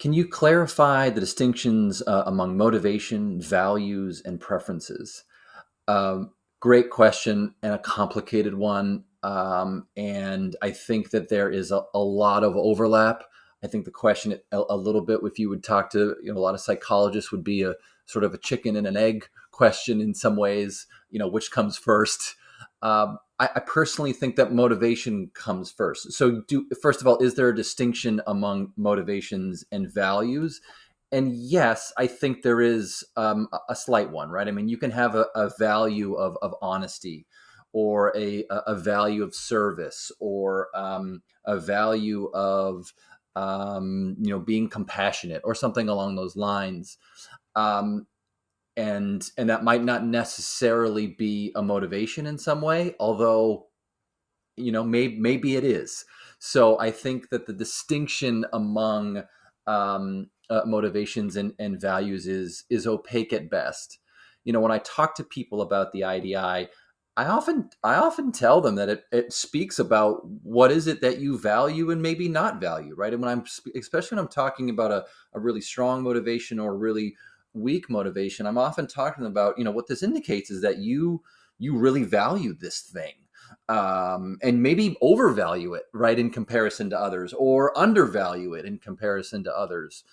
Can you clarify the distinctions among motivation, values, and preferences? Great question and a complicated one. And I think that there is a lot of overlap. I think the question a little bit, if you would talk to a lot of psychologists, would be a sort of a chicken and an egg question in some ways. Which comes first? I personally think that motivation comes first. So, first of all, is there a distinction among motivations and values? And yes, I think there is a slight one, right? I mean, you can have a value of honesty, or a value of service, or a value of being compassionate, or something along those lines. Um, and that might not necessarily be a motivation in some way, although maybe it is. So I think that the distinction among motivations and values is opaque at best. When I talk to people about the IDI, I often tell them that it speaks about what is it that you value and maybe not value, right? And especially when I'm talking about a really strong motivation or a really weak motivation, I'm often talking about what this indicates is that you really value this thing, and maybe overvalue it, right, in comparison to others, or undervalue it in comparison to others.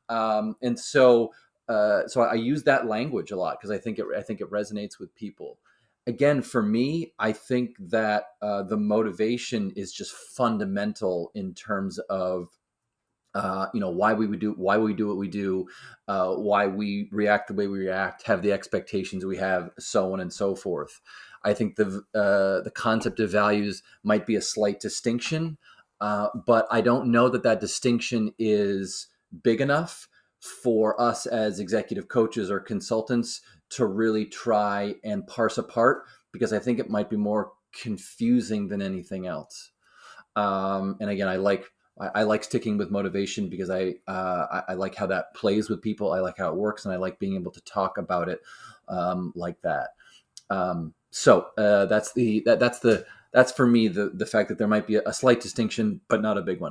And so I use that language a lot because I think it resonates with people. Again, for me, I think that the motivation is just fundamental in terms of why we do what we do, why we react the way we react, have the expectations we have, so on and so forth. I think the concept of values might be a slight distinction, but I don't know that distinction is big enough for us as executive coaches or consultants to really try and parse apart, because I think it might be more confusing than anything else. And again, I like sticking with motivation because I like how that plays with people. I like how it works, and I like being able to talk about it like that. So that's for me the fact that there might be a slight distinction, but not a big one.